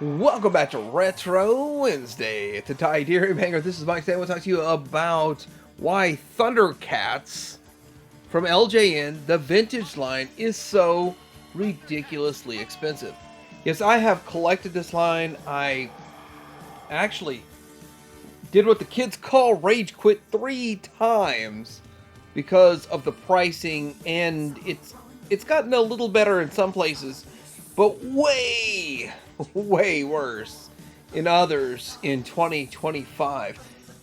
Welcome back to Retro Wednesday. It's a Ty Deary Banger. This is Mike. Today I want to talk to you about why Thundercats from LJN, the vintage line, is so ridiculously expensive. Yes, I have collected this line. I actually did what the kids call rage quit 3 times because of the pricing, and it's gotten a little better in some places, but way worse in others in 2025.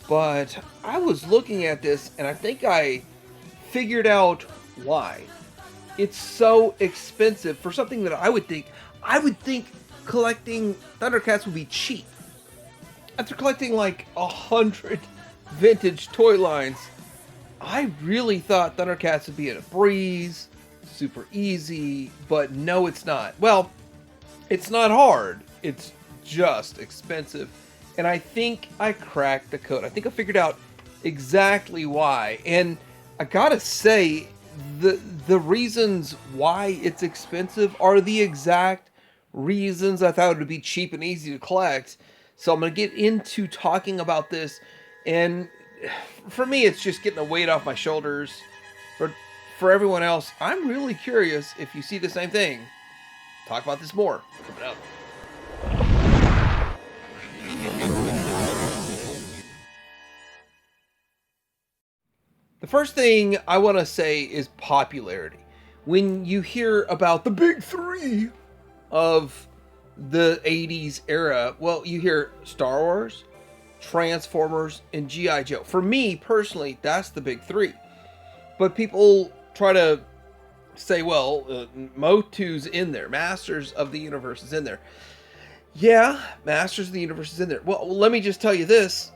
But I was looking at this and I think I figured out why it's so expensive for something that I would think collecting Thundercats would be cheap. After collecting like 100 vintage toy lines, I really thought Thundercats would be a breeze, super easy, but no, it's not. Well, it's not hard. It's just expensive. And I think I cracked the code. I think I figured out exactly why. And I gotta say, the reasons why it's expensive are the exact reasons I thought it would be cheap and easy to collect. So I'm going to get into talking about this. And for me, it's just getting the weight off my shoulders. But for everyone else, I'm really curious if you see the same thing. Talk about this more coming up. The first thing I want to say is popularity. When you hear about the big three of the 80s era, well, you hear Star Wars, Transformers, and G.I. Joe. For me, personally, that's the big three. But people try to say, well, Motu's in there. Masters of the Universe is in there. Yeah, Masters of the Universe is in there. Well, let me just tell you this.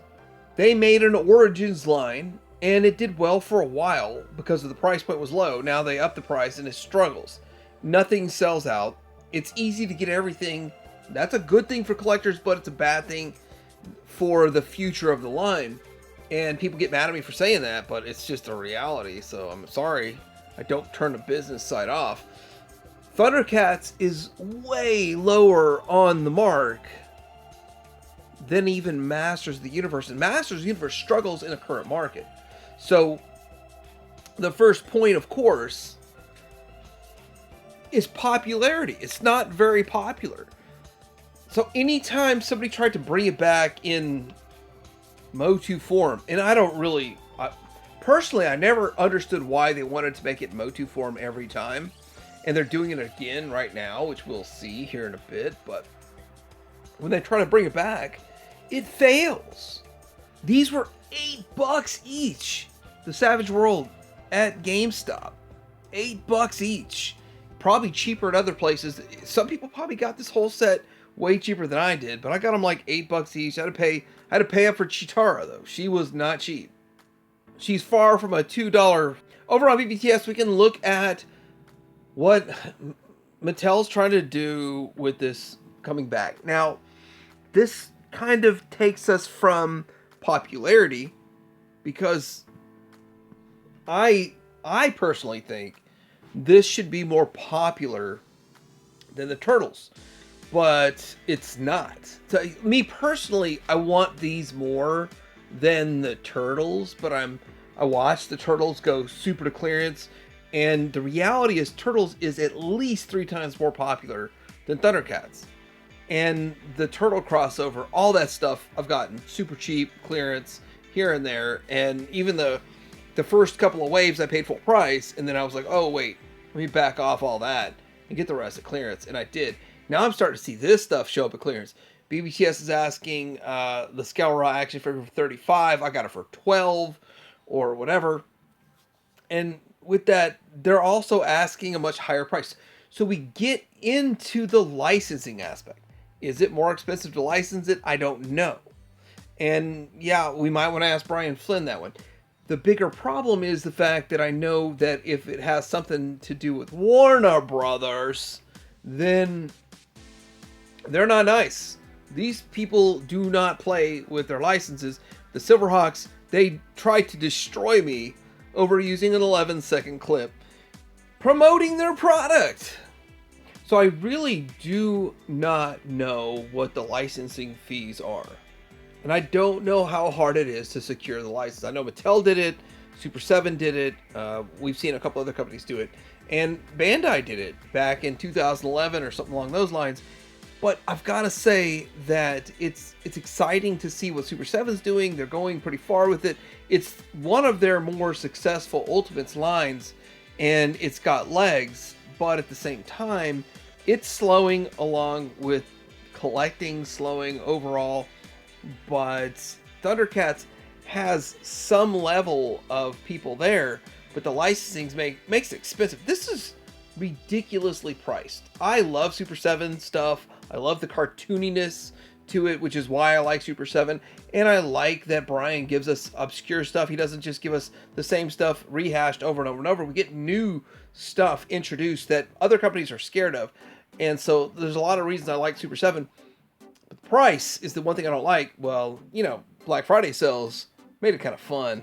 They made an Origins line, and it did well for a while because of the price point was low. Now they upped the price, and it struggles. Nothing sells out. It's easy to get everything. That's a good thing for collectors, but it's a bad thing for the future of the line. And people get mad at me for saying that, but it's just a reality. So I'm sorry. I don't turn the business side off. Thundercats is way lower on the mark than even Masters of the Universe. And Masters of the Universe struggles in the current market. So the first point, of course, is popularity. It's not very popular. So anytime somebody tried to bring it back in Motu form, and I don't really, personally, I never understood why they wanted to make it Motu form every time. And they're doing it again right now, which we'll see here in a bit. But when they try to bring it back, it fails. These were $8 each. The Savage World at GameStop. $8 each. Probably cheaper at other places. Some people probably got this whole set way cheaper than I did, but I got them like $8 each. I had to pay up for Chitara though. She was not cheap. She's far from a $2. Over on BBTS, we can look at what Mattel's trying to do with this coming back. Now, this kind of takes us from popularity, because I personally think this should be more popular than the Turtles, but it's not. So, me personally, I want these more than the Turtles, but I watched the Turtles go super to clearance, and the reality is Turtles is at least 3 times more popular than Thundercats. And the Turtle crossover, all that stuff, I've gotten super cheap, clearance, here and there, and even the first couple of waves I paid full price, and then I was like, oh wait, let me back off all that and get the rest at clearance, and I did. Now I'm starting to see this stuff show up at clearance. BBTS is asking the Skeletor action figure for $35. I got it for $12 or whatever. And with that, they're also asking a much higher price. So we get into the licensing aspect. Is it more expensive to license it? I don't know. And yeah, we might want to ask Brian Flynn that one. The bigger problem is the fact that I know that if it has something to do with Warner Brothers, then they're not nice. These people do not play with their licenses. The Silverhawks, they tried to destroy me over using an 11-second clip promoting their product. So I really do not know what the licensing fees are. And I don't know how hard it is to secure the license. I know Mattel did it, Super 7 did it, we've seen a couple other companies do it, and Bandai did it back in 2011 or something along those lines. But I've got to say that it's exciting to see what Super 7's doing. They're going pretty far with it. It's one of their more successful Ultimates lines, and it's got legs, but at the same time, it's slowing along with collecting, slowing overall. But Thundercats has some level of people there, but the licensing makes it expensive. This is ridiculously priced. I love Super 7 stuff. I love the cartooniness to it, which is why I like Super 7. And I like that Brian gives us obscure stuff. He doesn't just give us the same stuff rehashed over and over and over. We get new stuff introduced that other companies are scared of. And so there's a lot of reasons I like Super 7. But the price is the one thing I don't like. Well, you know, Black Friday sales made it kind of fun.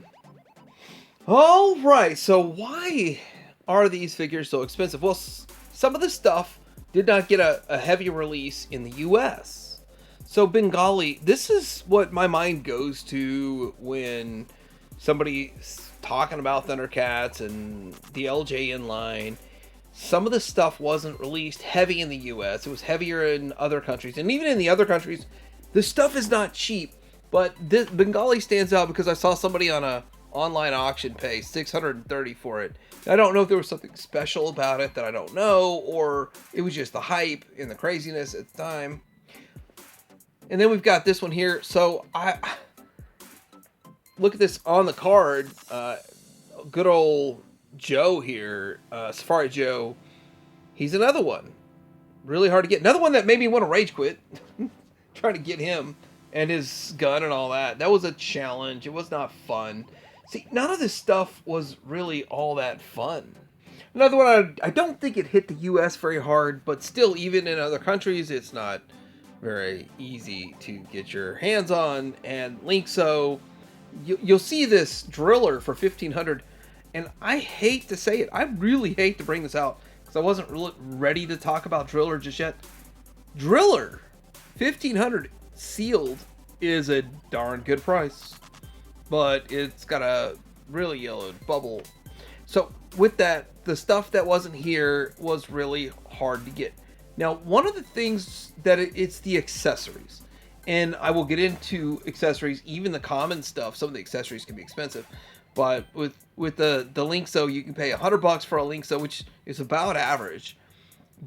All right, so why are these figures so expensive? Well, some of the stuff did not get a heavy release in the US. So Bengali, this is what my mind goes to when somebody's talking about Thundercats and the LJN line. Some of the stuff wasn't released heavy in the US. It was heavier in other countries. And even in the other countries, the stuff is not cheap. But this Bengali stands out because I saw somebody on a online auction pay $630 for it. I don't know if there was something special about it that I don't know, or it was just the hype and the craziness at the time. And then we've got this one here. So I look at this on the card. Good old Joe here, Safari Joe. He's another one. Really hard to get. Another one that made me want to rage quit. Trying to get him and his gun and all that. That was a challenge. It was not fun. See, none of this stuff was really all that fun. Another one, I don't think it hit the US very hard, but still, even in other countries, it's not very easy to get your hands on. And Linkso, you'll see this driller for $1,500, and I hate to say it, I really hate to bring this out, because I wasn't really ready to talk about Driller just yet. Driller, $1,500 sealed is a darn good price. But it's got a really yellowed bubble. So with that, the stuff that wasn't here was really hard to get. Now, one of the things that it's the accessories. And I will get into accessories, even the common stuff. Some of the accessories can be expensive. But with the Linkso, you can pay $100 for a Linkso, which is about average.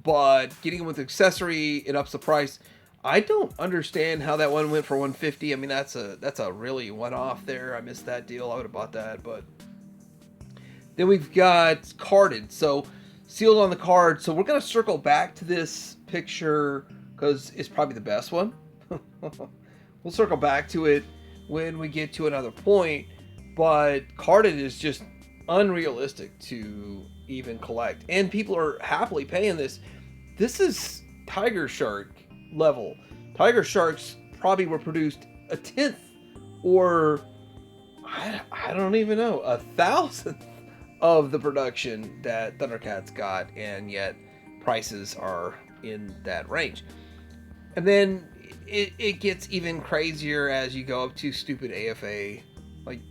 But getting it with accessory, it ups the price. I don't understand how that one went for $150. I mean, that's a really one-off there. I missed that deal. I would have bought that, but then we've got carded, so sealed on the card. So we're gonna circle back to this picture because it's probably the best one. We'll circle back to it when we get to another point, but carded is just unrealistic to even collect, and people are happily paying this. This is Tiger Shark level. Tiger Sharks probably were produced a tenth, or I don't even know, 1,000th of the production that Thundercats got, and yet prices are in that range. And then it gets even crazier as you go up to stupid AFA. Like,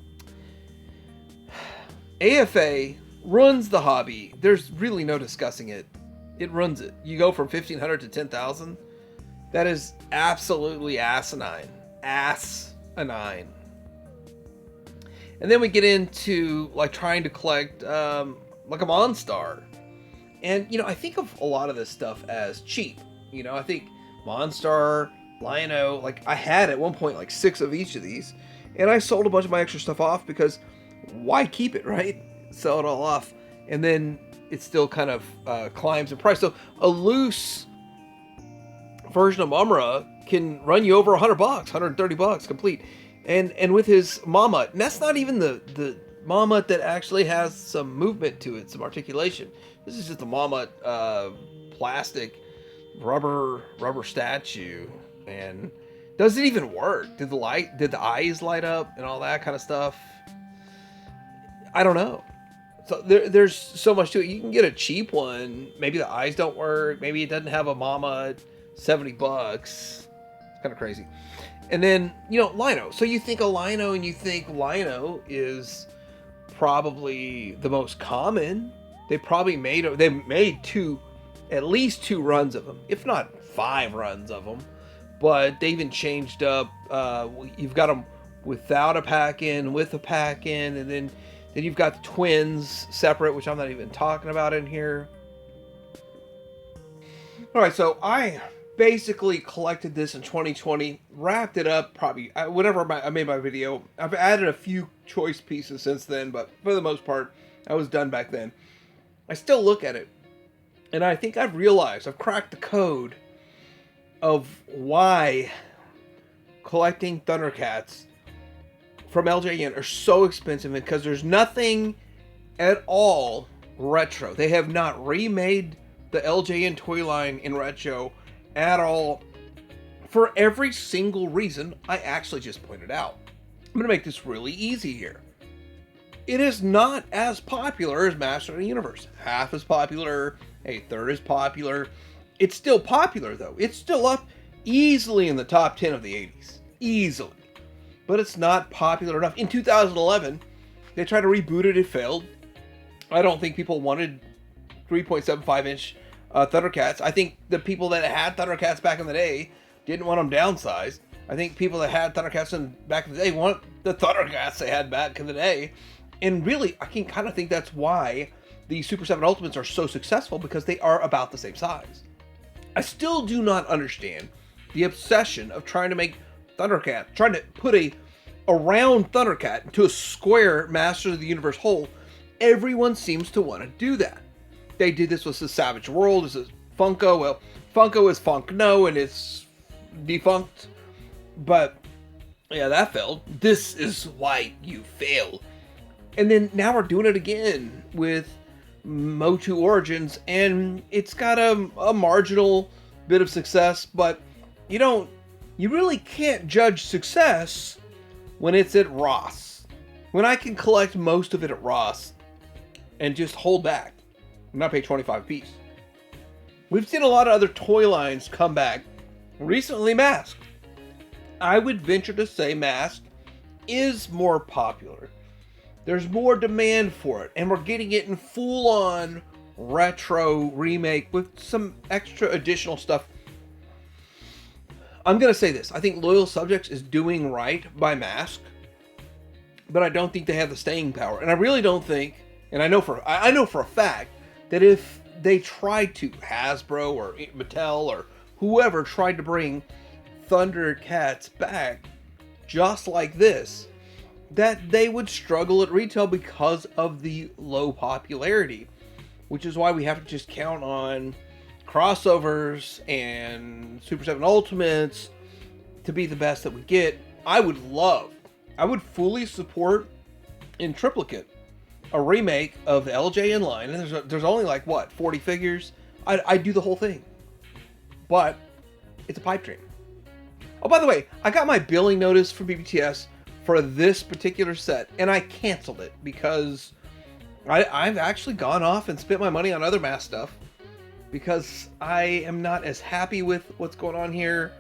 AFA runs the hobby. There's really no discussing it. It runs it. You go from 1,500 to 10,000. That is absolutely asinine. Asinine. And then we get into like trying to collect like a Monstar. And, you know, I think of a lot of this stuff as cheap. You know, I think Monstar, Lion-O, like I had at one point like 6 of each of these. And I sold a bunch of my extra stuff off because why keep it, right? Sell it all off. And then it still kind of climbs in price. So a loose version of Mumra can run you over $100, $130 complete. And with his Mammut, and that's not even the Mammut that actually has some movement to it, some articulation. This is just a Mammut plastic rubber statue. And does it even work? Did the eyes light up and all that kind of stuff? I don't know. So there's so much to it. You can get a cheap one. Maybe the eyes don't work. Maybe it doesn't have a mama at $70. It's kind of crazy. And then, Lino. So you think of Lino and you think Lino is probably the most common. They made at least two runs of them, if not 5 runs of them. But they even changed up. You've got them without a pack in, with a pack in, and then you've got the twins separate, which I'm not even talking about in here. All right, so I basically collected this in 2020, wrapped it up probably whenever I made my video. I've added a few choice pieces since then, but for the most part, I was done back then. I still look at it, and I think I've cracked the code of why collecting Thundercats from LJN are so expensive, because there's nothing at all retro. They have not remade the LJN toy line in retro at all, for every single reason I actually just pointed out. I'm going to make this really easy here. It is not as popular as Master of the Universe. Half as popular, a third as popular. It's still popular, though. It's still up easily in the top 10 of the 80s. Easily. But it's not popular enough. In 2011, they tried to reboot it. It failed. I don't think people wanted 3.75-inch Thundercats. I think the people that had Thundercats back in the day didn't want them downsized. I think people that had Thundercats back in the day want the Thundercats they had back in the day. And really, I can kind of think that's why the Super 7 Ultimates are so successful, because they are about the same size. I still do not understand the obsession of trying to make Thundercat, trying to put a round Thundercat into a square Masters of the Universe hole. Everyone seems to want to do that. They did this with the Savage World. This is Funko. Well, Funko is Funkno and it's defunct. But yeah, that failed. This is why you fail. And then now we're doing it again with Motu Origins, and it's got a marginal bit of success, but you really can't judge success when it's at Ross. When I can collect most of it at Ross and just hold back and not pay $25 a piece. We've seen a lot of other toy lines come back. Recently, Mask. I would venture to say Mask is more popular. There's more demand for it, and we're getting it in full-on retro remake with some extra additional stuff. I'm going to say this. I think Loyal Subjects is doing right by Mask, but I don't think they have the staying power. And I really don't think, and I know for a fact, that if they tried to, Hasbro or Mattel or whoever tried to bring Thundercats back just like this, that they would struggle at retail because of the low popularity, which is why we have to just count on crossovers and Super 7 Ultimates to be the best that we get. I would fully support in triplicate a remake of the LJN line, and there's only like 40 figures. I'd do the whole thing, but it's a pipe dream. Oh, by the way, I got my billing notice from BBTS for this particular set, and I canceled it because I've actually gone off and spent my money on other mass stuff because I am not as happy with what's going on here.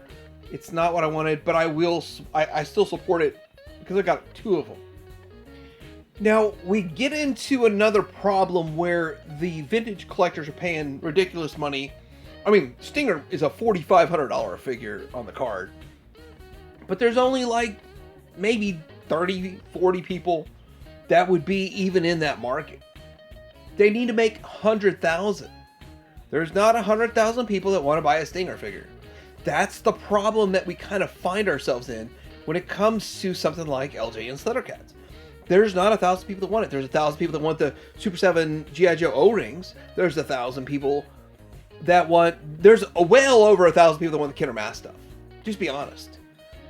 It's not what I wanted, but I still support it because I got 2 of them. Now, we get into another problem where the vintage collectors are paying ridiculous money. I mean, Stinger is a $4,500 figure on the card, but there's only like maybe 30, 40 people that would be even in that market. They need to make 100,000. There's not 100,000 people that want to buy a Stinger figure. That's the problem that we kind of find ourselves in when it comes to something like LJN's Thundercats. There's not 1,000 people that want it. There's 1,000 people that want the Super 7 G.I. Joe O-rings. There's 1,000 people that want... There's well over 1,000 people that want the Kid or Mass stuff. Just be honest.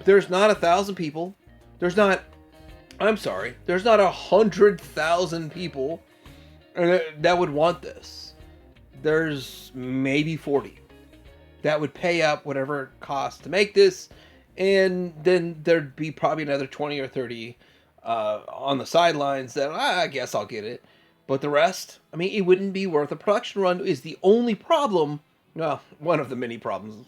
There's not 1,000 people. There's not 100,000 people that would want this. There's maybe 40 that would pay up whatever it costs to make this, and then there'd be probably another 20 or 30 on the sidelines that I guess I'll get it. But the rest, I mean, it wouldn't be worth a production run is the only problem. Well, one of the many problems.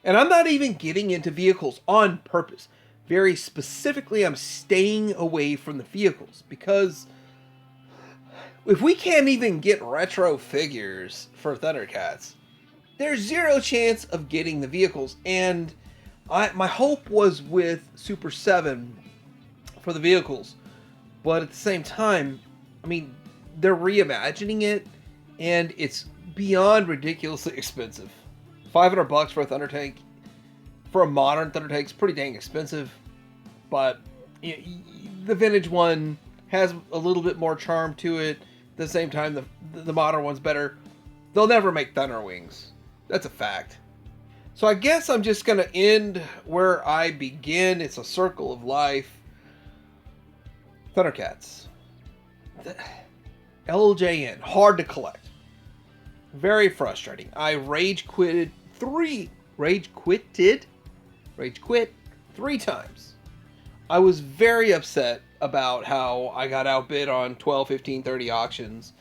And I'm not even getting into vehicles on purpose. Very specifically, I'm staying away from the vehicles because if we can't even get retro figures for Thundercats, there's zero chance of getting the vehicles. And my hope was with Super 7 for the vehicles. But at the same time, I mean, they're reimagining it, and it's beyond ridiculously expensive. $500 for a Thunder Tank, for a modern Thunder Tank, is pretty dang expensive. But the vintage one has a little bit more charm to it. At the same time, the modern one's better. They'll never make Thunder Wings. That's a fact. So I guess I'm just going to end where I begin. It's a circle of life. Thundercats. LJN. Hard to collect. Very frustrating. I rage quit 3 times. I was very upset about how I got outbid on 12, 15, 30 auctions.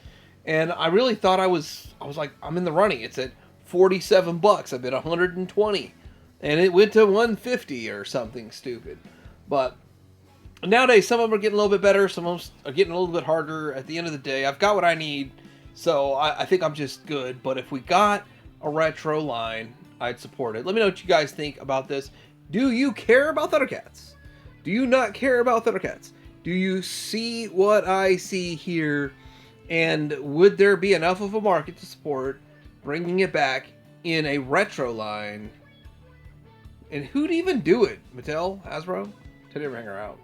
And I really thought I was like, I'm in the running. It's at $47. I bid 120. And it went to 150 or something stupid. But nowadays, some of them are getting a little bit better. Some of them are getting a little bit harder. At the end of the day, I've got what I need. So I think I'm just good. But if we got a retro line, I'd support it. Let me know what you guys think about this. Do you care about Thundercats? Do you not care about Thundercats? Do you see what I see here? And would there be enough of a market to support bringing it back in a retro line? And who'd even do it? Mattel? Hasbro? Teddy Ringer out.